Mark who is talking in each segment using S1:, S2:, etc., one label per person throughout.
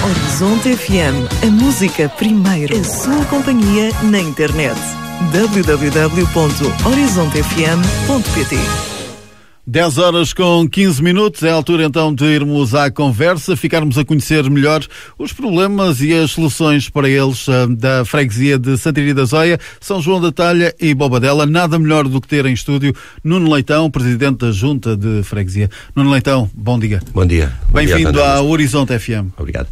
S1: Horizonte FM, a música primeiro, a sua companhia na internet. www.horizontefm.pt
S2: 10h15, é a altura então de irmos à conversa, ficarmos a conhecer melhor os problemas e as soluções para eles da freguesia de Santarém da Zóia, São João da Talha e Bobadela. Nada melhor do que ter em estúdio Nuno Leitão, presidente da Junta de Freguesia. Nuno Leitão, bom dia.
S3: Bom dia.
S2: Bem-vindo à Horizonte FM.
S3: Obrigado.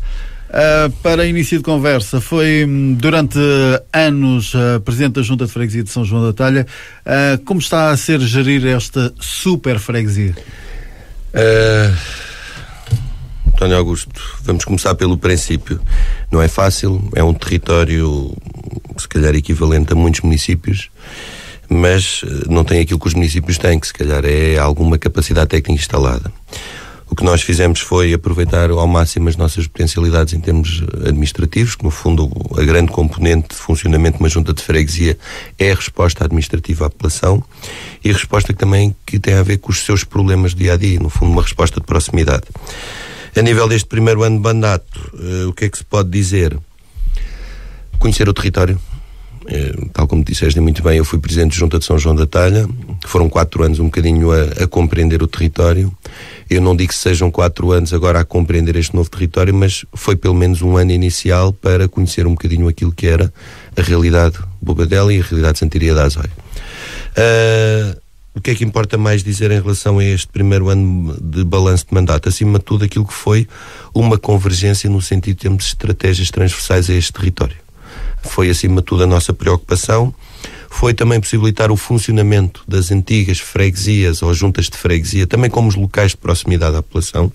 S2: Para início de conversa, foi durante anos presidente da Junta de Freguesia de São João da Talha. Como está a ser gerir esta super freguesia?
S3: António Augusto, vamos começar pelo princípio. Não é fácil, é um território se calhar equivalente a muitos municípios, mas não tem aquilo que os municípios têm, que se calhar é alguma capacidade técnica instalada. O que nós fizemos foi aproveitar ao máximo as nossas potencialidades em termos administrativos, que no fundo a grande componente de funcionamento de uma junta de freguesia é a resposta administrativa à população e a resposta que tem a ver com os seus problemas do dia-a-dia, no fundo uma resposta de proximidade. A nível deste primeiro ano de mandato, o que é que se pode dizer? Conhecer o território. Tal como disseste muito bem, eu fui presidente de Junta de São João da Talha. Foram 4 anos um bocadinho a compreender o território. Eu não digo que sejam 4 anos agora a compreender este novo território, mas foi pelo menos um ano inicial para conhecer um bocadinho aquilo que era a realidade de Bobadela e a realidade de Santarém da Zóia. O que é que importa mais dizer em relação a este primeiro ano de balanço de mandato? Acima de tudo, aquilo que foi uma convergência no sentido de termos estratégias transversais a este território. Foi, acima de tudo, a nossa preocupação. Foi também possibilitar o funcionamento das antigas freguesias ou juntas de freguesia, também como os locais de proximidade à população.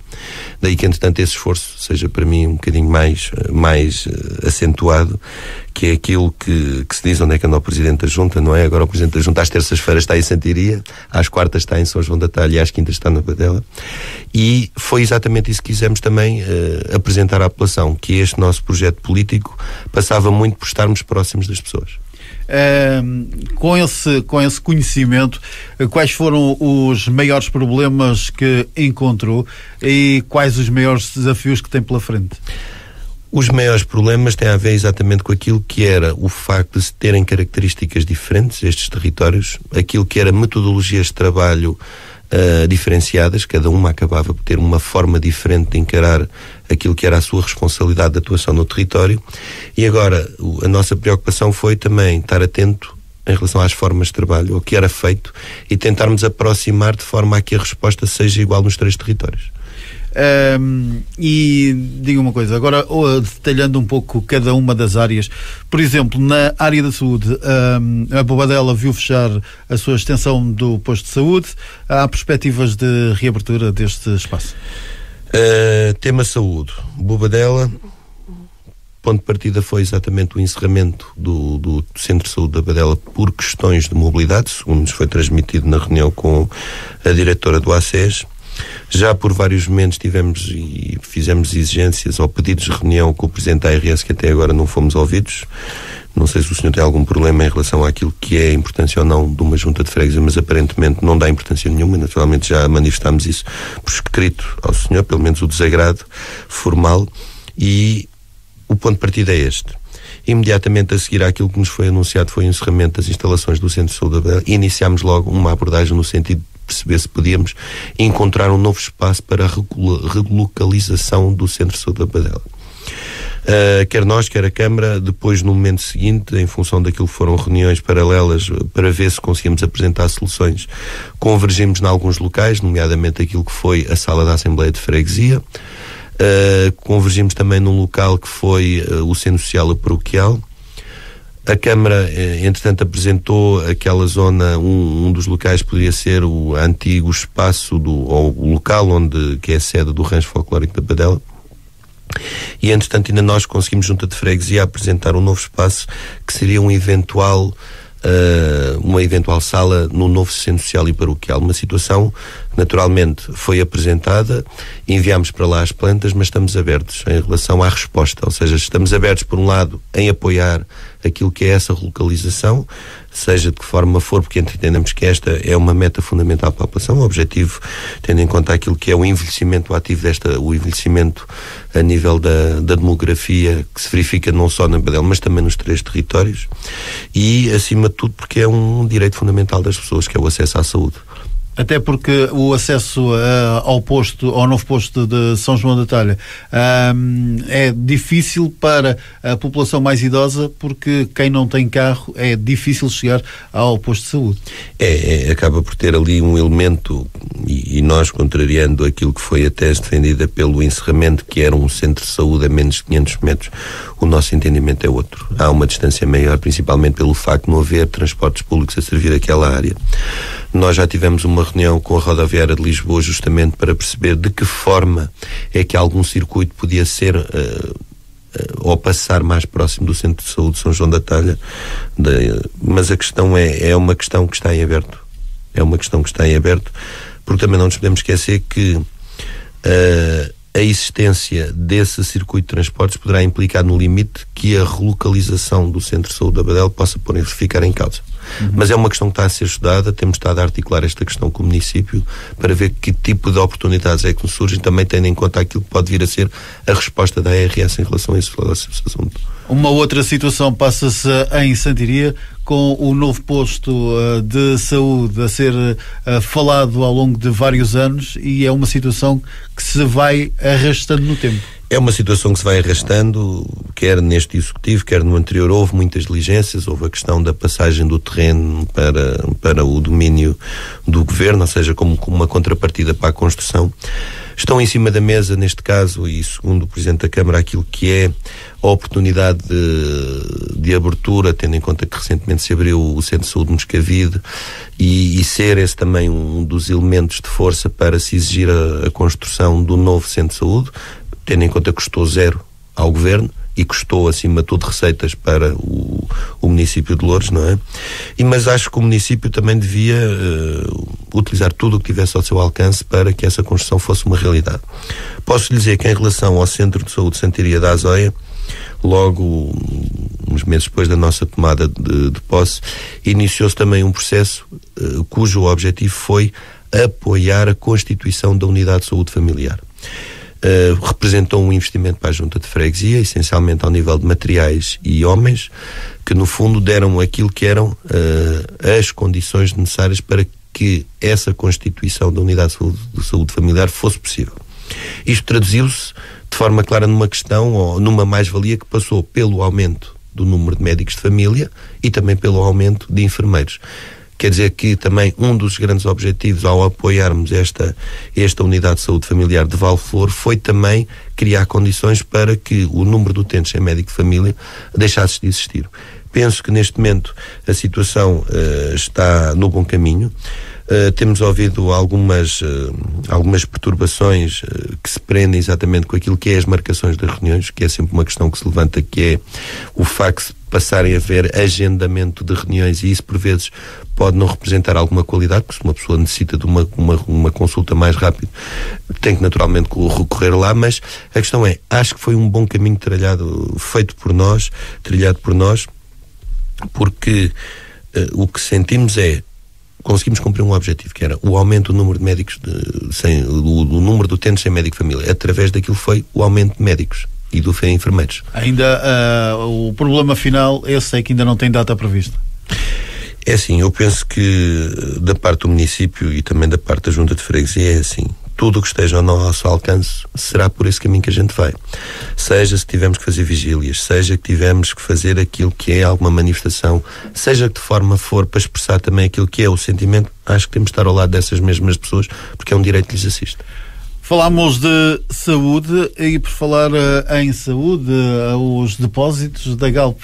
S3: Daí que, entretanto, esse esforço seja para mim um bocadinho mais acentuado, que é aquilo que se diz onde é que anda o Presidente da Junta, não é? Agora o Presidente da Junta às terças-feiras está em Santarém, às quartas está em São João da Talha e às quintas está na Bobadela. E foi exatamente isso que quisemos também apresentar à população, que este nosso projeto político passava muito por estarmos próximos das pessoas.
S2: Com esse conhecimento, quais foram os maiores problemas que encontrou e quais os maiores desafios que tem pela frente?
S3: Os maiores problemas têm a ver exatamente com aquilo que era o facto de se terem características diferentes, estes territórios, aquilo que era metodologias de trabalho diferenciadas, cada uma acabava por ter uma forma diferente de encarar aquilo que era a sua responsabilidade de atuação no território. E agora a nossa preocupação foi também estar atento em relação às formas de trabalho, ao que era feito, e tentarmos aproximar de forma a que a resposta seja igual nos 3 territórios.
S2: E diga uma coisa, agora detalhando um pouco cada uma das áreas. Por exemplo, na área da saúde, a Bobadela viu fechar a sua extensão do posto de saúde. Há perspectivas de reabertura deste espaço?
S3: Tema saúde. Bobadela, ponto de partida foi exatamente o encerramento do Centro de Saúde da Bobadela por questões de mobilidade, segundo nos foi transmitido na reunião com a diretora do ACES. Já por vários momentos tivemos e fizemos exigências ou pedidos de reunião com o Presidente da ARS, que até agora não fomos ouvidos. Não sei se o senhor tem algum problema em relação àquilo que é a importância ou não de uma junta de freguesia, mas aparentemente não dá importância nenhuma. Naturalmente já manifestámos isso por escrito ao senhor, pelo menos o desagrado formal, e o ponto de partida é este. Imediatamente a seguir àquilo que nos foi anunciado foi o encerramento das instalações do Centro de Saúde da Bobadela. Iniciámos logo uma abordagem no sentido de perceber se podíamos encontrar um novo espaço para a relocalização do Centro de Saúde da Bobadela. Quer nós, quer a Câmara, depois no momento seguinte, em função daquilo que foram reuniões paralelas para ver se conseguimos apresentar soluções, convergimos em alguns locais, nomeadamente aquilo que foi a Sala da Assembleia de Freguesia. Convergimos também num local que foi o Centro Social e Paroquial. A Câmara, entretanto, apresentou aquela zona, um dos locais poderia ser o antigo espaço ou o local que é a sede do Rancho Folclórico da Bobadela. E, entretanto, ainda nós conseguimos, junto de freguesia, apresentar um novo espaço que seria uma eventual sala no novo Centro Social e Paroquial. Uma situação Naturalmente foi apresentada, enviámos para lá as plantas, mas estamos abertos em relação à resposta, ou seja, estamos abertos por um lado em apoiar aquilo que é essa relocalização, seja de que forma for, porque entendemos que esta é uma meta fundamental para a população, o objetivo, tendo em conta aquilo que é o envelhecimento ativo o envelhecimento a nível da demografia, que se verifica não só na Badela, mas também nos 3 territórios, e acima de tudo porque é um direito fundamental das pessoas, que é o acesso à saúde.
S2: Até porque o acesso ao novo posto de São João da Talha é difícil para a população mais idosa, porque quem não tem carro é difícil chegar ao posto de saúde.
S3: Acaba por ter ali um elemento, e nós, contrariando aquilo que foi a tese defendida pelo encerramento, que era um centro de saúde a menos de 500 metros, o nosso entendimento é outro. Há uma distância maior, principalmente pelo facto de não haver transportes públicos a servir aquela área. Nós já tivemos uma reunião com a Rodoviária de Lisboa justamente para perceber de que forma é que algum circuito podia ser ou passar mais próximo do Centro de Saúde de São João da Talha, mas a questão é uma questão que está em aberto. É uma questão que está em aberto, porque também não nos podemos esquecer que a existência desse circuito de transportes poderá implicar no limite que a relocalização do Centro de Saúde da Badela possa ficar em causa. Mas é uma questão que está a ser estudada, temos estado a articular esta questão com o município para ver que tipo de oportunidades é que surgem, também tendo em conta aquilo que pode vir a ser a resposta da ARS em relação a esse assunto.
S2: Uma outra situação passa-se em Santiria, com o novo posto de saúde a ser falado ao longo de vários anos, e é uma situação que se vai arrastando no tempo.
S3: É uma situação que se vai arrastando, quer neste executivo, quer no anterior. Houve muitas diligências, houve a questão da passagem do terreno para o domínio do governo, ou seja, como uma contrapartida para a construção. Estão em cima da mesa, neste caso, e segundo o Presidente da Câmara, aquilo que é a oportunidade de abertura, tendo em conta que recentemente se abriu o Centro de Saúde Moscavide, e ser esse também um dos elementos de força para se exigir a construção do novo Centro de Saúde, tendo em conta que custou 0 ao Governo e custou, acima de tudo, receitas para o município de Loures, não é? Mas acho que o município também devia utilizar tudo o que tivesse ao seu alcance para que essa construção fosse uma realidade. Posso lhe dizer que, em relação ao Centro de Saúde de Santiria da Azóia, logo uns meses depois da nossa tomada de posse, iniciou-se também um processo cujo objetivo foi apoiar a constituição da Unidade de Saúde Familiar. Representou um investimento para a Junta de Freguesia, essencialmente ao nível de materiais e homens, que no fundo deram aquilo que eram as condições necessárias para que essa constituição da Unidade de Saúde Familiar fosse possível. Isto traduziu-se de forma clara numa questão, ou numa mais-valia, que passou pelo aumento do número de médicos de família e também pelo aumento de enfermeiros. Quer dizer que também um dos grandes objetivos ao apoiarmos esta Unidade de Saúde Familiar de Valflor foi também criar condições para que o número de utentes sem médico de família deixasse de existir. Penso que neste momento a situação está no bom caminho. Temos ouvido algumas perturbações que se prendem exatamente com aquilo que é as marcações das reuniões, que é sempre uma questão que se levanta, que é o facto de passarem a haver agendamento de reuniões, e isso por vezes pode não representar alguma qualidade, porque se uma pessoa necessita de uma consulta mais rápida, tem que naturalmente recorrer lá, mas a questão é, acho que foi um bom caminho feito por nós, trilhado por nós, porque o que sentimos é conseguimos cumprir um objetivo, que era o aumento do número de médicos, o número de utentes sem médico de família. Através daquilo foi o aumento de médicos e do enfermeiros.
S2: Ainda o problema final, esse é que ainda não tem data prevista.
S3: É assim, eu penso que da parte do município e também da parte da Junta de Freguesia é assim, tudo o que esteja ao nosso alcance será por esse caminho que a gente vai. Seja se tivermos que fazer vigílias, seja que tivermos que fazer aquilo que é alguma manifestação, seja que de forma for para expressar também aquilo que é o sentimento, acho que temos de estar ao lado dessas mesmas pessoas, porque é um direito que lhes assiste.
S2: Falámos de saúde, e por falar em saúde, os depósitos da Galp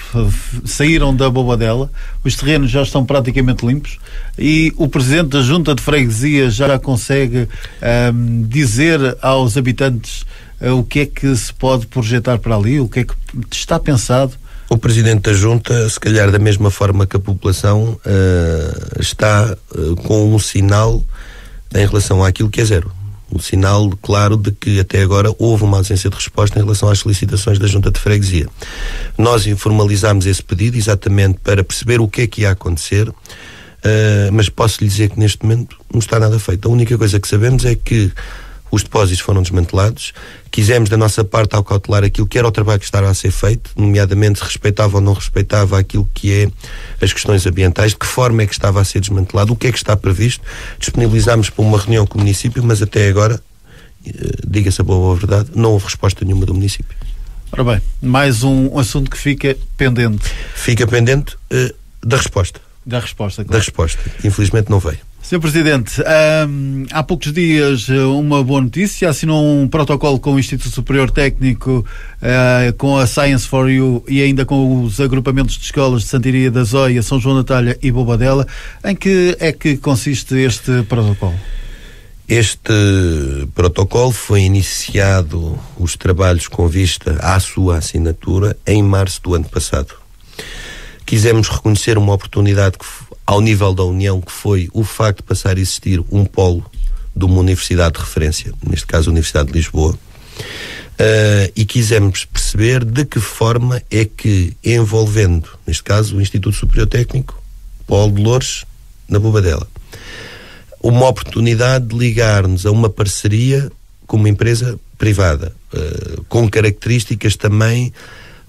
S2: saíram da Bobadela, os terrenos já estão praticamente limpos, e o Presidente da Junta de Freguesia já consegue dizer aos habitantes o que é que se pode projetar para ali, o que é que está pensado.
S3: O Presidente da Junta, se calhar da mesma forma que a população, está com um sinal em relação àquilo que é zero. Um sinal claro de que até agora houve uma ausência de resposta em relação às solicitações da Junta de Freguesia. Nós informalizámos esse pedido exatamente para perceber o que é que ia acontecer, mas posso lhe dizer que neste momento não está nada feito. A única coisa que sabemos é que os depósitos foram desmantelados, quisemos da nossa parte acautelar aquilo que era o trabalho que estava a ser feito, nomeadamente se respeitava ou não respeitava aquilo que é as questões ambientais, de que forma é que estava a ser desmantelado, o que é que está previsto. Disponibilizámos para uma reunião com o município, mas até agora, diga-se a boa verdade, não houve resposta nenhuma do município.
S2: Ora bem, mais um assunto que fica pendente.
S3: Fica pendente da resposta.
S2: Da resposta, claro.
S3: Da resposta. Infelizmente não veio.
S2: Sr. Presidente, há poucos dias uma boa notícia, assinou um protocolo com o Instituto Superior Técnico, com a Science for You e ainda com os agrupamentos de escolas de Santiria da Zóia, São João da Talha e Bobadela. Em que é que consiste este protocolo?
S3: Este protocolo foi iniciado, os trabalhos com vista à sua assinatura, em março do ano passado. Quisemos reconhecer uma oportunidade ao nível da União, que foi o facto de passar a existir um polo de uma universidade de referência, neste caso a Universidade de Lisboa, e quisemos perceber de que forma é que, envolvendo, neste caso, o Instituto Superior Técnico, Polo de Loures, na Bobadela, uma oportunidade de ligar-nos a uma parceria com uma empresa privada, com características também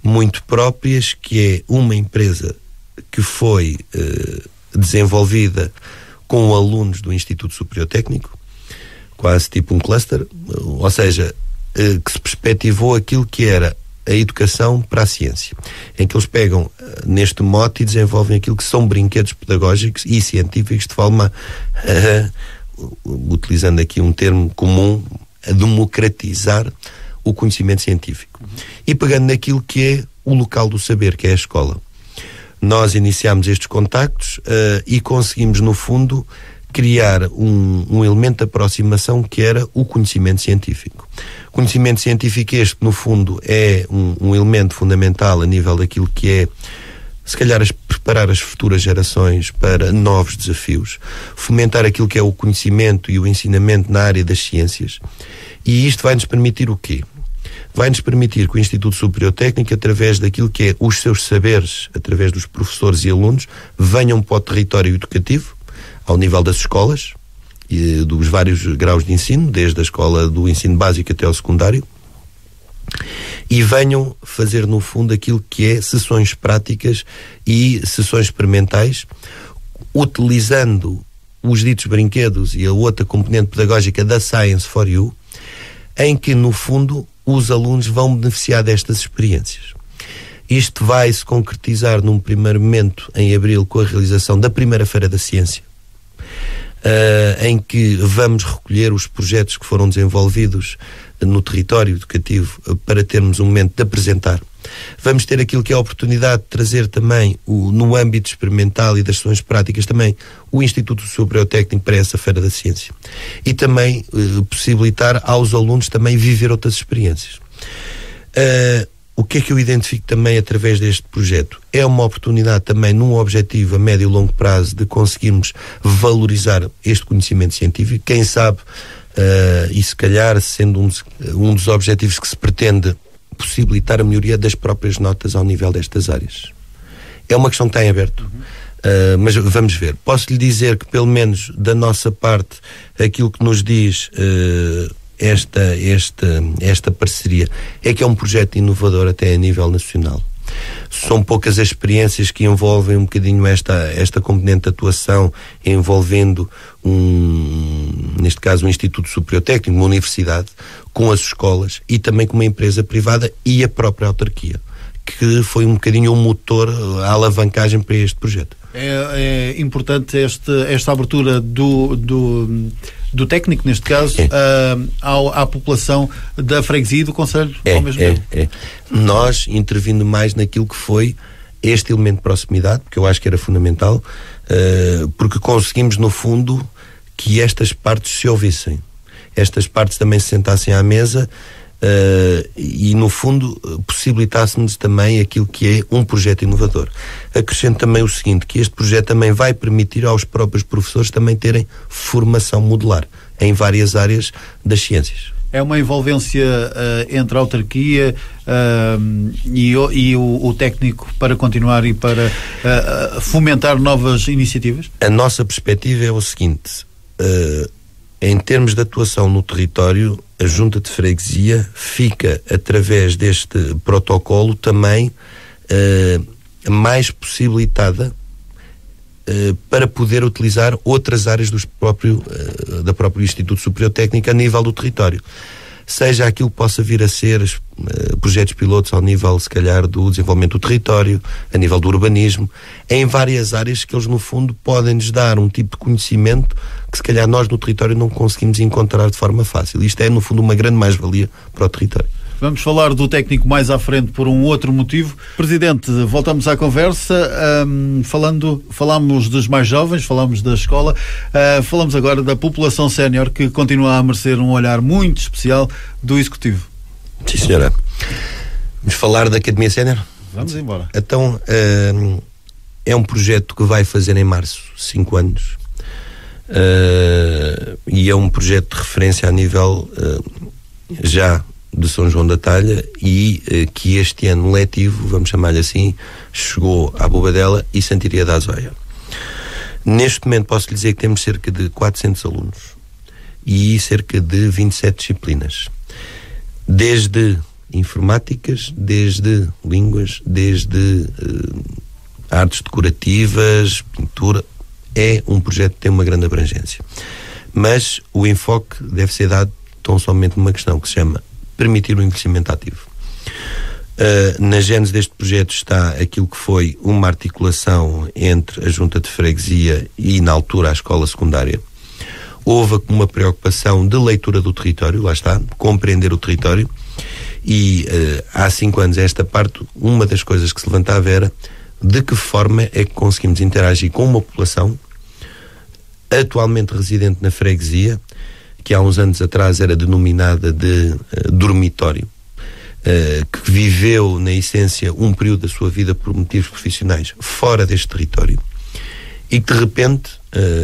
S3: muito próprias, que é uma empresa que foi desenvolvida com alunos do Instituto Superior Técnico, quase tipo um cluster, ou seja, que se perspectivou aquilo que era a educação para a ciência, em que eles pegam neste mote e desenvolvem aquilo que são brinquedos pedagógicos e científicos, de forma utilizando aqui um termo comum, a democratizar o conhecimento científico. E pegando naquilo que é o local do saber, que é a escola. Nós iniciámos estes contactos e conseguimos, no fundo, criar um elemento de aproximação que era o conhecimento científico. Conhecimento científico este, no fundo, é um elemento fundamental a nível daquilo que é, se calhar, preparar as futuras gerações para novos desafios, fomentar aquilo que é o conhecimento e o ensinamento na área das ciências. E isto vai-nos permitir o quê? Vai-nos permitir que o Instituto Superior Técnico, através daquilo que é os seus saberes, através dos professores e alunos, venham para o território educativo, ao nível das escolas, e dos vários graus de ensino, desde a escola do ensino básico até ao secundário, e venham fazer, no fundo, aquilo que é sessões práticas e sessões experimentais, utilizando os ditos brinquedos e a outra componente pedagógica da Science for You, em que, no fundo, os alunos vão beneficiar destas experiências. Isto vai se concretizar num primeiro momento em abril com a realização da primeira Feira da Ciência, em que vamos recolher os projetos que foram desenvolvidos no território educativo para termos um momento de apresentar. Vamos ter aquilo que é a oportunidade de trazer também, no âmbito experimental e das sessões práticas, também o Instituto Superior Técnico para essa Feira da Ciência. E também possibilitar aos alunos também viver outras experiências. O que é que eu identifico também através deste projeto? É uma oportunidade também, num objetivo a médio e longo prazo, de conseguirmos valorizar este conhecimento científico. Quem sabe, e se calhar sendo um dos objetivos que se pretende, possibilitar a melhoria das próprias notas ao nível destas áreas. É uma questão que está em aberto. Mas vamos ver. Posso lhe dizer que, pelo menos da nossa parte, aquilo que nos diz esta parceria é que é um projeto inovador até a nível nacional. São poucas as experiências que envolvem um bocadinho esta componente de atuação, envolvendo neste caso um Instituto Superior Técnico, uma universidade, com as escolas e também com uma empresa privada e a própria autarquia, que foi um bocadinho o motor, a alavancagem para este projeto.
S2: É importante esta abertura do técnico, neste caso, à população da freguesia e do concelho ao mesmo tempo.
S3: Nós intervindo mais naquilo que foi este elemento de proximidade, porque eu acho que era fundamental, porque conseguimos, no fundo, que estas partes se ouvissem. Estas partes também se sentassem à mesa, e no fundo possibilitasse-nos também aquilo que é um projeto inovador. Acrescento também o seguinte, que este projeto também vai permitir aos próprios professores também terem formação modular em várias áreas das ciências.
S2: É uma envolvência entre a autarquia e o técnico para continuar e para fomentar novas iniciativas?
S3: A nossa perspectiva é o seguinte, em termos de atuação no território, a Junta de Freguesia fica, através deste protocolo, também mais possibilitada para poder utilizar outras áreas da próprio Instituto Superior Técnico a nível do território. Seja aquilo que possa vir a ser projetos pilotos ao nível, se calhar, do desenvolvimento do território, a nível do urbanismo, em várias áreas que eles, no fundo, podem nos dar um tipo de conhecimento que, se calhar, nós no território não conseguimos encontrar de forma fácil. Isto é, no fundo, uma grande mais-valia para o território.
S2: Vamos falar do técnico mais à frente por um outro motivo. Presidente, voltamos à conversa. Falámos dos mais jovens, falámos da escola, falamos agora da população sénior, que continua a merecer um olhar muito especial do Executivo.
S3: Sim, senhora. Vamos falar da Academia Sénior?
S2: Vamos embora.
S3: Então, é um projeto que vai fazer em março 5 anos. E é um projeto de referência a nível já de São João da Talha e que este ano letivo, vamos chamar-lhe assim, chegou à Bobadela e Santiria da Azóia. Neste momento posso lhe dizer que temos cerca de 400 alunos e cerca de 27 disciplinas, desde informáticas, desde línguas, desde artes decorativas, pintura. É um projeto que tem uma grande abrangência, mas o enfoque deve ser dado tão somente numa questão que se chama permitir o envelhecimento ativo. Na gênese deste projeto está aquilo que foi uma articulação entre a Junta de Freguesia e, na altura, a escola secundária. Houve uma preocupação de leitura do território, lá está, compreender o território, e há 5 anos a esta parte, uma das coisas que se levantava era de que forma é que conseguimos interagir com uma população atualmente residente na freguesia, que há uns anos atrás era denominada de dormitório, que viveu, na essência, um período da sua vida por motivos profissionais fora deste território e que, de repente,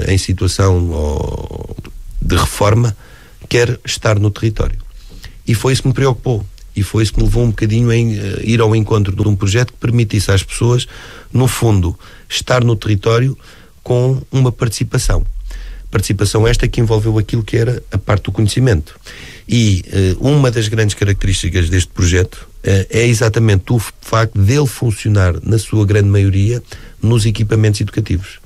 S3: em situação de reforma, quer estar no território. E foi isso que me preocupou. E foi isso que me levou um bocadinho a ir ao encontro de um projeto que permitisse às pessoas, no fundo, estar no território com uma participação. Participação esta que envolveu aquilo que era a parte do conhecimento. E uma das grandes características deste projeto é exatamente o facto dele funcionar, na sua grande maioria, nos equipamentos educativos.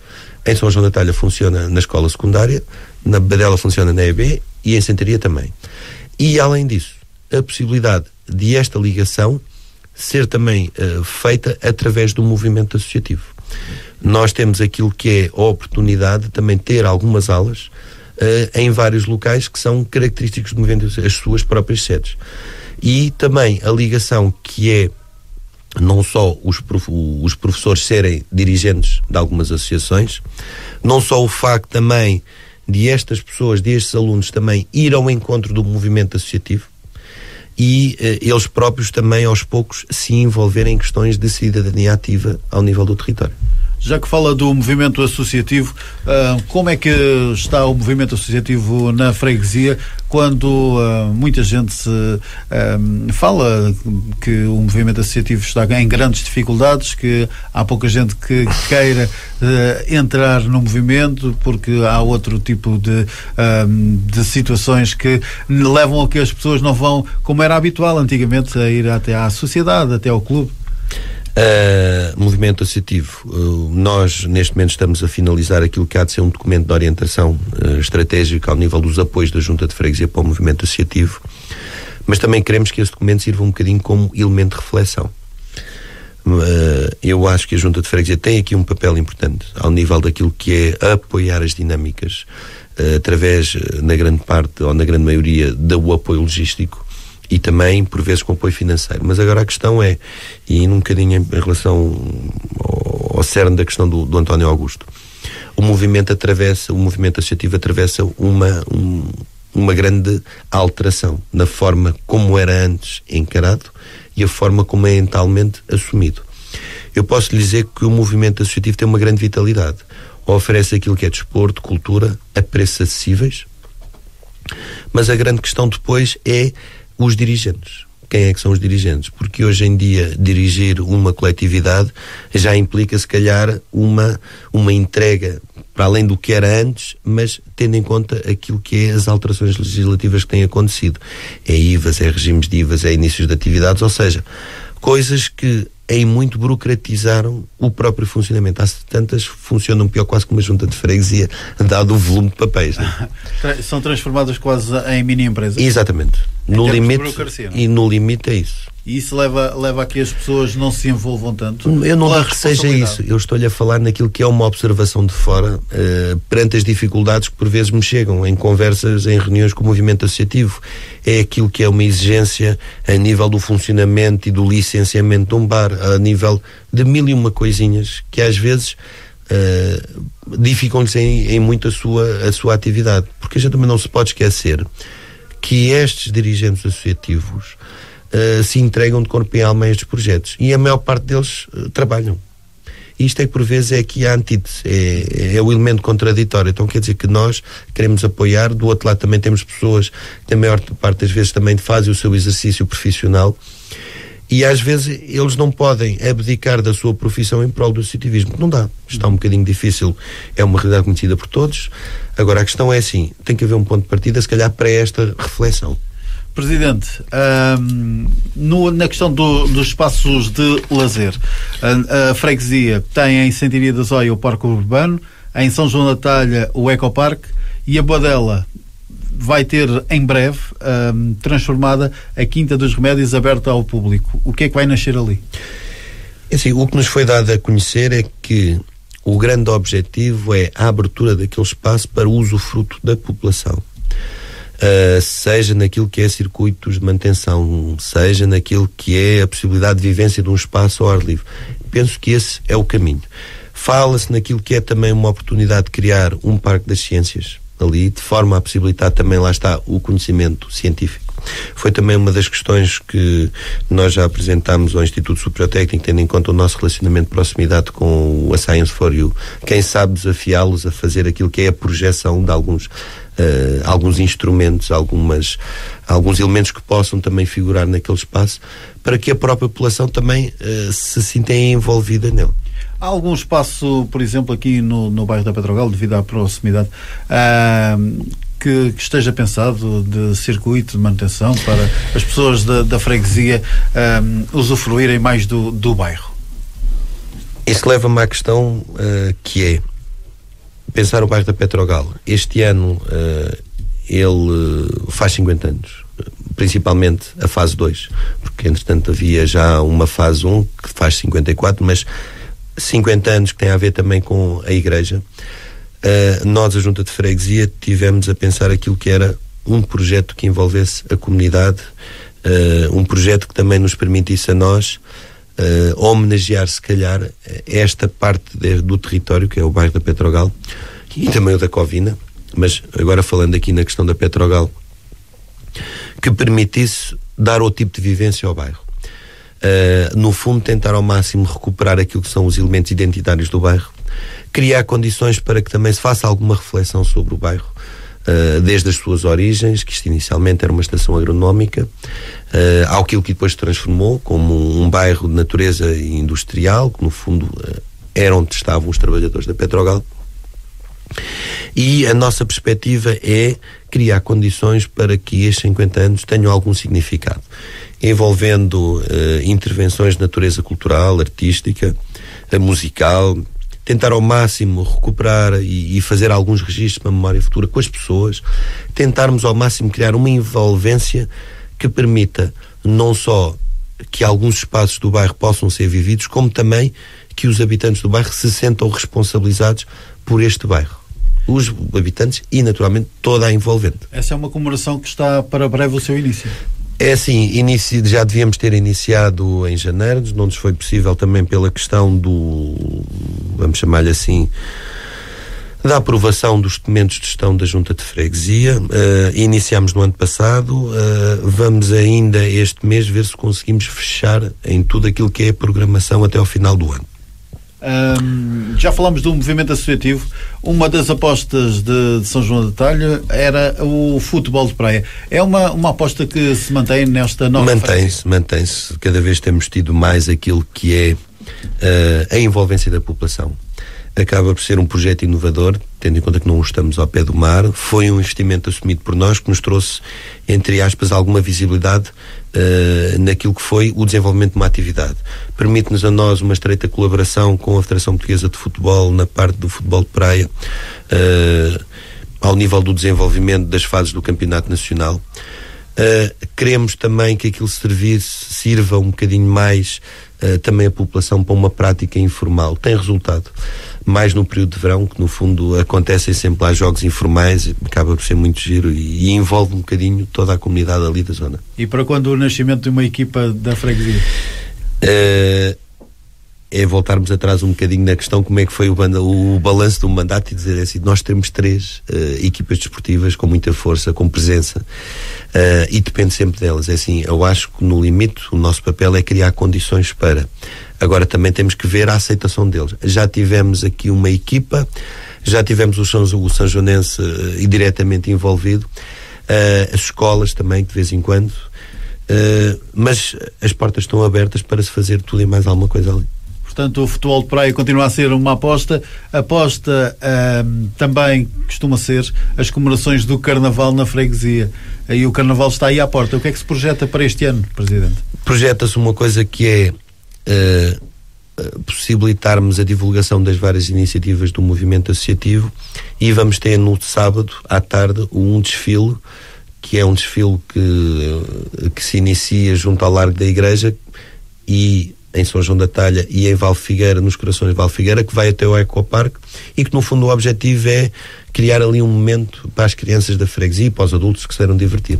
S3: Em São João da Talha funciona na escola secundária, na Badela funciona na EB e em Santaria também. E, além disso, a possibilidade de esta ligação ser também feita através do movimento associativo. Nós temos aquilo que é a oportunidade de também ter algumas aulas em vários locais que são característicos do movimento, as suas próprias sedes. E também a ligação que é não só os professores serem dirigentes de algumas associações, não só o facto também de estas pessoas, destes alunos também ir ao encontro do movimento associativo e eles próprios também aos poucos se envolverem em questões de cidadania ativa ao nível do território.
S2: Já que fala do movimento associativo, como é que está o movimento associativo na freguesia quando muita gente fala que o movimento associativo está em grandes dificuldades, que há pouca gente que queira entrar no movimento porque há outro tipo de situações que levam a que as pessoas não vão, como era habitual antigamente, a ir até à sociedade, até ao clube?
S3: Movimento associativo, nós neste momento estamos a finalizar aquilo que há de ser um documento de orientação estratégica ao nível dos apoios da Junta de Freguesia para o movimento associativo, mas também queremos que esse documento sirva um bocadinho como elemento de reflexão. Eu acho que a Junta de Freguesia tem aqui um papel importante ao nível daquilo que é apoiar as dinâmicas através, na grande parte ou na grande maioria, do apoio logístico e também, por vezes, com apoio financeiro. Mas agora a questão é, e indo um bocadinho em relação ao cerne da questão do António Augusto, o movimento associativo atravessa uma grande alteração na forma como era antes encarado e a forma como é mentalmente assumido. Eu posso lhe dizer que o movimento associativo tem uma grande vitalidade. Oferece aquilo que é desporto, cultura, a preços acessíveis, mas a grande questão depois é os dirigentes. Quem é que são os dirigentes? Porque hoje em dia dirigir uma coletividade já implica se calhar uma entrega para além do que era antes, mas tendo em conta aquilo que é as alterações legislativas que têm acontecido. É IVAs, é regimes de IVAs, é inícios de atividades, ou seja, coisas que em muito burocratizaram o próprio funcionamento. Há tantas funcionam pior quase como uma junta de freguesia, dado o volume de papéis. Né?
S2: São transformadas quase em mini-empresas?
S3: Exatamente. No limite, e no limite é isso.
S2: E isso leva a que as pessoas não se envolvam tanto?
S3: Eu não digo que seja isso. Eu estou-lhe a falar naquilo que é uma observação de fora perante as dificuldades que por vezes me chegam em conversas, em reuniões com o movimento associativo. É aquilo que é uma exigência a nível do funcionamento e do licenciamento de um bar, a nível de mil e uma coisinhas que às vezes dificultam-lhes em muito a sua atividade. Porque a gente também não se pode esquecer que estes dirigentes associativos se entregam de corpo e alma a estes projetos e a maior parte deles trabalham. Isto é que por vezes é aqui a antítese, é o elemento contraditório. Então quer dizer que nós queremos apoiar, do outro lado também temos pessoas que a maior parte das vezes também fazem o seu exercício profissional e às vezes eles não podem abdicar da sua profissão em prol do associativismo. Não dá, está um bocadinho difícil, é uma realidade conhecida por todos. Agora a questão é assim, tem que haver um ponto de partida se calhar para esta reflexão.
S2: Presidente, na questão dos espaços de lazer, a freguesia tem em Santiria da Zóia o Parque Urbano, em São João da Talha o Ecoparque e a Boadela vai ter em breve transformada a Quinta dos Remédios aberta ao público. O que é que vai nascer ali?
S3: É assim, o que nos foi dado a conhecer é que o grande objetivo é a abertura daquele espaço para o usufruto da população. Seja naquilo que é circuitos de manutenção, seja naquilo que é a possibilidade de vivência de um espaço ao ar livre. Penso que esse é o caminho. Fala-se naquilo que é também uma oportunidade de criar um parque das ciências ali, de forma a possibilitar também, lá está, o conhecimento científico. Foi também uma das questões que nós já apresentámos ao Instituto Superior Técnico, tendo em conta o nosso relacionamento de proximidade com o A Science for You. Quem sabe desafiá-los a fazer aquilo que é a projeção de alguns instrumentos, alguns elementos que possam também figurar naquele espaço, para que a própria população também se sinta envolvida nele.
S2: Há algum espaço, por exemplo, aqui no bairro da Petrogal, devido à proximidade, que esteja pensado de circuito de manutenção para as pessoas da freguesia usufruírem mais do bairro?
S3: Isso leva-me à questão que é pensar o bairro da Petrogal. Este ano ele faz 50 anos, principalmente a fase 2, porque entretanto havia já uma fase 1 que faz 54, mas 50 anos que tem a ver também com a igreja. Nós, a Junta de Freguesia, tivemos a pensar aquilo que era um projeto que envolvesse a comunidade, um projeto que também nos permitisse a nós homenagear, se calhar, esta parte do território, que é o bairro da Petrogal, e também o da Covina, mas agora falando aqui na questão da Petrogal, que permitisse dar outro tipo de vivência ao bairro. No fundo, tentar ao máximo recuperar aquilo que são os elementos identitários do bairro, criar condições para que também se faça alguma reflexão sobre o bairro, desde as suas origens, que isto inicialmente era uma estação agronómica, ao que depois se transformou como um bairro de natureza industrial, que no fundo era onde estavam os trabalhadores da Petrogal. E a nossa perspectiva é criar condições para que estes 50 anos tenham algum significado, envolvendo intervenções de natureza cultural, artística, musical, tentar ao máximo recuperar e fazer alguns registros para a memória futura com as pessoas, tentarmos ao máximo criar uma envolvência que permita não só que alguns espaços do bairro possam ser vividos, como também que os habitantes do bairro se sentam responsabilizados por este bairro. Os habitantes e, naturalmente, toda a envolvente.
S2: Essa é uma comemoração que está para breve o seu início.
S3: É assim, já devíamos ter iniciado em janeiro, não nos foi possível também pela questão vamos chamar-lhe assim, da aprovação dos documentos de gestão da Junta de Freguesia. Iniciámos no ano passado, vamos ainda este mês ver se conseguimos fechar em tudo aquilo que é a programação até ao final do ano.
S2: Já falamos do movimento associativo. Uma das apostas de São João da Talha era o futebol de praia. É uma aposta que se mantém nesta nova fase?
S3: Mantém-se. Cada vez temos tido mais aquilo que é a envolvência da população. Acaba por ser um projeto inovador, tendo em conta que não estamos ao pé do mar. Foi um investimento assumido por nós que nos trouxe, entre aspas, alguma visibilidade naquilo que foi o desenvolvimento de uma atividade. Permite-nos a nós uma estreita colaboração com a Federação Portuguesa de Futebol na parte do futebol de praia, ao nível do desenvolvimento das fases do Campeonato Nacional. Queremos também que aquilo sirva um bocadinho mais também a população para uma prática informal. Tem resultado mais no período de verão, que no fundo acontecem sempre lá jogos informais, acaba por ser muito giro e envolve um bocadinho toda a comunidade ali da zona.
S2: E para quando o nascimento de uma equipa da freguesia?
S3: É voltarmos atrás um bocadinho na questão como é que foi o balanço do mandato e dizer assim, nós temos 3 equipas desportivas com muita força, com presença, e depende sempre delas. É assim, eu acho que no limite o nosso papel é criar condições para. Agora também temos que ver a aceitação deles. Já tivemos aqui uma equipa, já tivemos o sanjonense diretamente envolvido, as escolas também de vez em quando, mas as portas estão abertas para se fazer tudo e mais alguma coisa ali.
S2: Portanto, o futebol de praia continua a ser uma aposta. Aposta também costuma ser as comemorações do Carnaval na freguesia. E o Carnaval está aí à porta. O que é que se projeta para este ano, Presidente?
S3: Projeta-se uma coisa que é possibilitarmos a divulgação das várias iniciativas do movimento associativo, e vamos ter no sábado, à tarde, um desfile, que é um desfile que se inicia junto ao Largo da Igreja e em São João da Talha e em Valfigueira, nos corações de Valfigueira, que vai até o Ecoparque, e que no fundo o objetivo é criar ali um momento para as crianças da freguesia e para os adultos que se queiram divertir.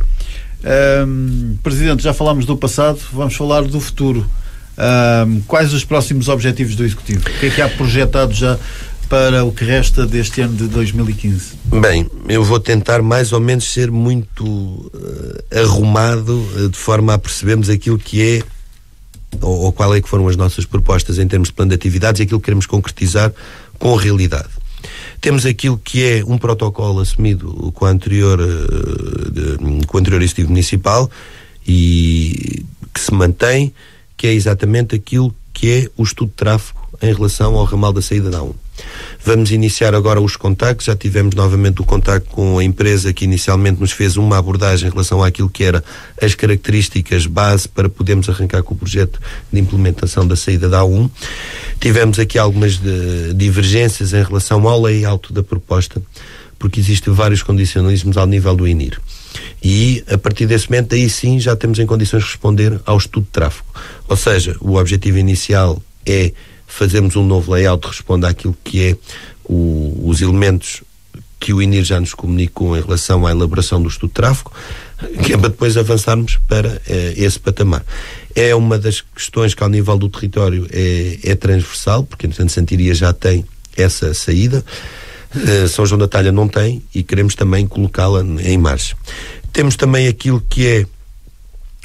S2: Presidente, já falámos do passado, vamos falar do futuro. Quais os próximos objetivos do Executivo? O que é que há projetado já para o que resta deste ano de 2015?
S3: Bem, eu vou tentar mais ou menos ser muito arrumado, de forma a percebermos aquilo que é ou qual é que foram as nossas propostas em termos de plano de atividades e aquilo que queremos concretizar com a realidade. Temos aquilo que é um protocolo assumido com o anterior Executivo Municipal e que se mantém, que é exatamente aquilo que é o estudo de tráfego em relação ao ramal da saída da A1. Vamos iniciar agora os contactos. Já tivemos novamente o contacto com a empresa que inicialmente nos fez uma abordagem em relação àquilo que era as características base para podermos arrancar com o projeto de implementação da saída da A1. Tivemos aqui algumas divergências em relação ao layout da proposta, porque existem vários condicionalismos ao nível do INIR. E, a partir desse momento, aí sim, já temos em condições de responder ao estudo de tráfego. Ou seja, o objetivo inicial é fazermos um novo layout que responda àquilo que é os elementos que o INIR já nos comunicou em relação à elaboração do estudo de tráfego, que é para depois avançarmos para esse patamar. É uma das questões que ao nível do território é transversal, porque, entretanto, Santiria já tem essa saída, São João da Talha não tem, e queremos também colocá-la em marcha. Temos também aquilo que é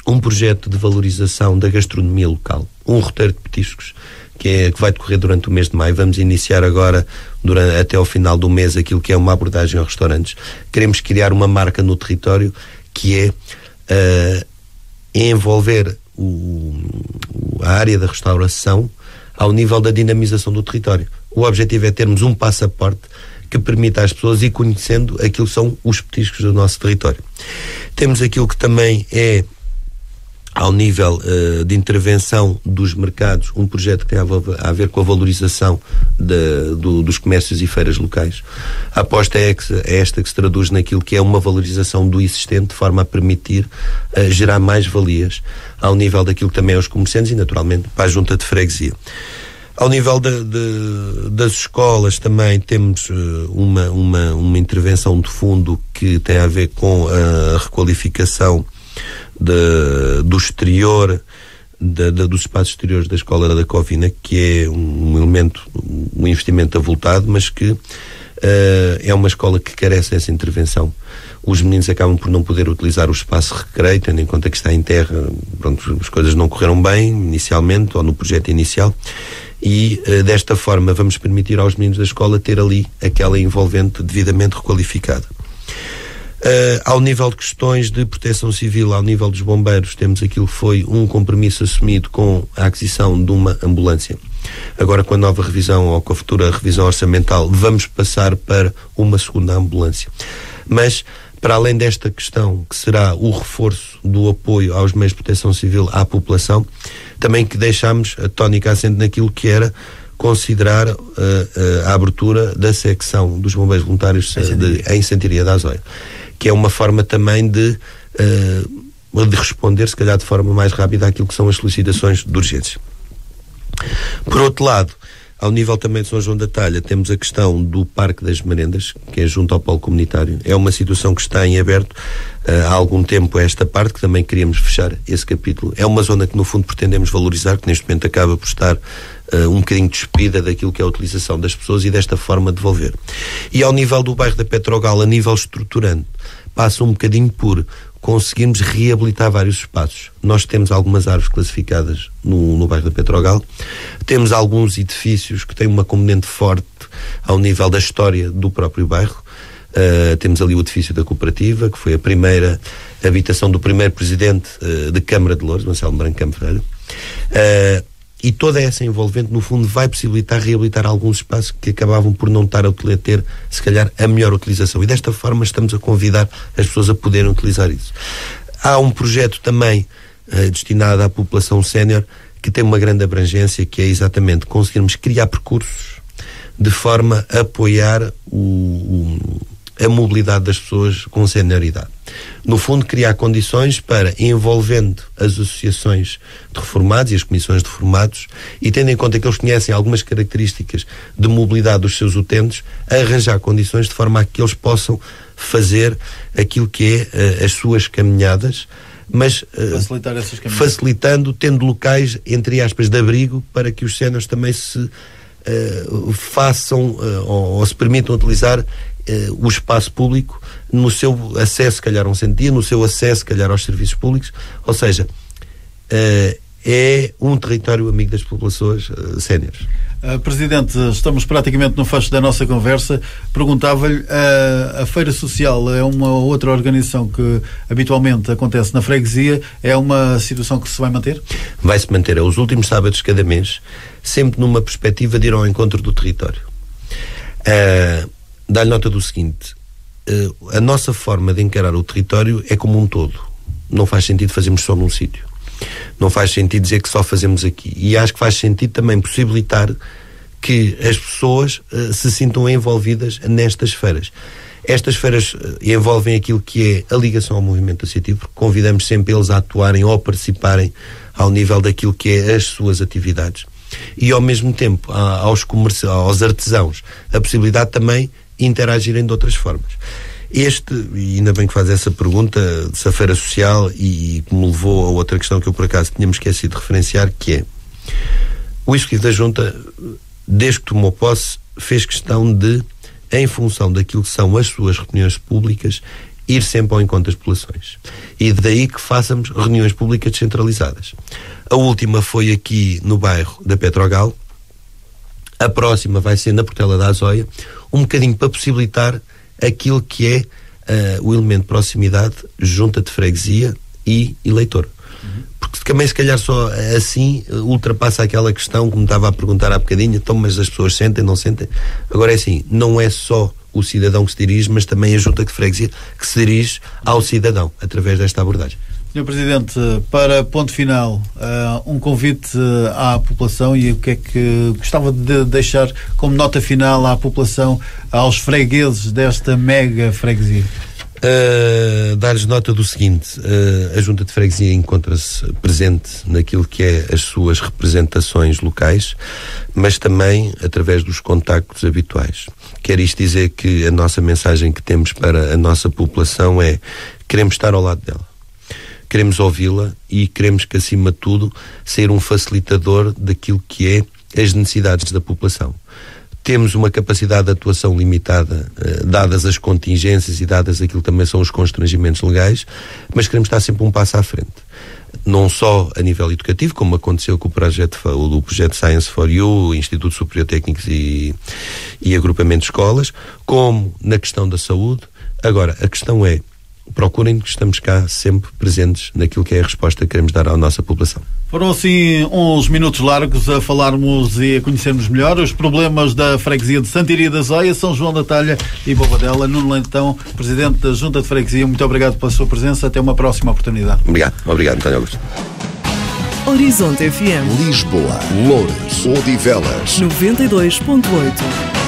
S3: um projeto de valorização da gastronomia local, um roteiro de petiscos, que vai decorrer durante o mês de maio. Vamos iniciar agora, até ao final do mês, aquilo que é uma abordagem aos restaurantes. Queremos criar uma marca no território que é envolver a área da restauração ao nível da dinamização do território. O objetivo é termos um passaporte que permita às pessoas ir conhecendo aquilo que são os petiscos do nosso território. Temos aquilo que também é, ao nível de intervenção dos mercados, um projeto que tem a ver com a valorização dos comércios e feiras locais. A aposta é esta que se traduz naquilo que é uma valorização do existente, de forma a permitir gerar mais valias ao nível daquilo que também é os comerciantes e, naturalmente, para a junta de freguesia. Ao nível das escolas também temos uma intervenção de fundo que tem a ver com a requalificação do exterior, dos espaços exteriores da Escola da Covina, que é um elemento, um investimento avultado, mas que É uma escola que carece dessa intervenção. Os meninos acabam por não poder utilizar o espaço recreio, tendo em conta que está em terra. Pronto, as coisas não correram bem inicialmente, ou no projeto inicial, e desta forma vamos permitir aos meninos da escola ter ali aquela envolvente devidamente requalificada. Ao nível de questões de proteção civil, ao nível dos bombeiros, temos aquilo que foi um compromisso assumido com a aquisição de uma ambulância. Agora, com a nova revisão, ou com a futura revisão orçamental, vamos passar para uma segunda ambulância. Mas, para além desta questão, que será o reforço do apoio aos meios de proteção civil à população, também que deixamos a tónica assente naquilo que era considerar a abertura da secção dos bombeiros voluntários em Santiria da Azóia, que é uma forma também de responder, se calhar de forma mais rápida, àquilo que são as solicitações de urgência. Por outro lado, ao nível também de São João da Talha, temos a questão do Parque das Merendas, que é junto ao polo comunitário. É uma situação que está em aberto há algum tempo, esta parte, que também queríamos fechar esse capítulo. É uma zona que, no fundo, pretendemos valorizar, que neste momento acaba por estar um bocadinho despida daquilo que é a utilização das pessoas, e desta forma devolver. E ao nível do bairro da Petrogal, a nível estruturante, passa um bocadinho por conseguirmos reabilitar vários espaços. Nós temos algumas árvores classificadas no bairro da Petrogal, temos alguns edifícios que têm uma componente forte ao nível da história do próprio bairro. Temos ali o edifício da cooperativa, que foi a primeira habitação do primeiro presidente de Câmara de Louros, Marcelo Branco Campos Velho. E toda essa envolvente, no fundo, vai possibilitar reabilitar alguns espaços que acabavam por não estar a ter, se calhar, a melhor utilização. E desta forma estamos a convidar as pessoas a poderem utilizar isso. Há um projeto também destinado à população sénior que tem uma grande abrangência, que é exatamente conseguirmos criar percursos de forma a apoiar a mobilidade das pessoas com senioridade. No fundo, criar condições para, envolvendo as associações de reformados e as comissões de reformados, e tendo em conta que eles conhecem algumas características de mobilidade dos seus utentes, arranjar condições de forma a que eles possam fazer aquilo que é as suas caminhadas, mas
S2: facilitar essas caminhadas,
S3: facilitando, tendo locais, entre aspas, de abrigo, para que os séniores também se façam ou se permitam utilizar o espaço público no seu acesso, se calhar, a um centro-dia, no seu acesso, se calhar, aos serviços públicos. Ou seja, é um território amigo das populações séniores.
S2: Presidente, estamos praticamente no fecho da nossa conversa. Perguntava-lhe, a Feira Social é uma outra organização que habitualmente acontece na freguesia. É uma situação que se vai manter?
S3: Vai-se manter. É os últimos sábados de cada mês, sempre numa perspectiva de ir ao encontro do território. Dá-lhe nota do seguinte: a nossa forma de encarar o território é como um todo. Não faz sentido fazermos só num sítio. Não faz sentido dizer que só fazemos aqui. E acho que faz sentido também possibilitar que as pessoas se sintam envolvidas nestas feiras. Estas feiras envolvem aquilo que é a ligação ao movimento associativo, porque convidamos sempre eles a atuarem ou a participarem ao nível daquilo que é as suas atividades. E ao mesmo tempo aos artesãos a possibilidade também de interagirem de outras formas. E ainda bem que faz essa pergunta, se a Feira Social, e que me levou a outra questão que eu por acaso tínhamos esquecido de referenciar, que é o Executivo da Junta, desde que tomou posse, fez questão de, em função daquilo que são as suas reuniões públicas, ir sempre ao encontro das populações. E daí que façamos reuniões públicas descentralizadas. A última foi aqui no bairro da Petrogal, a próxima vai ser na Portela da Azóia, um bocadinho para possibilitar aquilo que é o elemento de proximidade, junta de freguesia e eleitor. Porque também, se calhar, só assim ultrapassa aquela questão que me estava a perguntar há bocadinho, então, mas as pessoas sentem, não sentem? Agora é assim, não é só o cidadão que se dirige, mas também a junta de freguesia que se dirige ao cidadão, através desta abordagem.
S2: Sr. Presidente, para ponto final, um convite à população, e o que é que gostava de deixar como nota final à população, aos fregueses desta mega freguesia?
S3: Dar-lhes nota do seguinte: a Junta de Freguesia encontra-se presente naquilo que é as suas representações locais, mas também através dos contactos habituais. Quer isto dizer que a nossa mensagem que temos para a nossa população é: queremos estar ao lado dela, queremos ouvi-la e queremos que, acima de tudo, ser um facilitador daquilo que é as necessidades da população. temos uma capacidade de atuação limitada, dadas as contingências e dadas aquilo que também são os constrangimentos legais, mas queremos estar sempre um passo à frente. Não só a nível educativo, como aconteceu com o projeto Science for You, Instituto Superior Técnicos e Agrupamento de Escolas, como na questão da saúde. Agora, a questão é, procurem que estamos cá sempre presentes naquilo que é a resposta que queremos dar à nossa população.
S2: Foram assim uns minutos largos a falarmos e a conhecermos melhor os problemas da freguesia de Santa Iria da Zóia, São João da Talha e Bobadela. Nuno Leitão, Presidente da Junta de Freguesia, muito obrigado pela sua presença. Até uma próxima oportunidade.
S3: Obrigado, António Augusto.
S1: Horizonte FM.
S4: Lisboa, Loures, Odivelas.
S1: 92.8.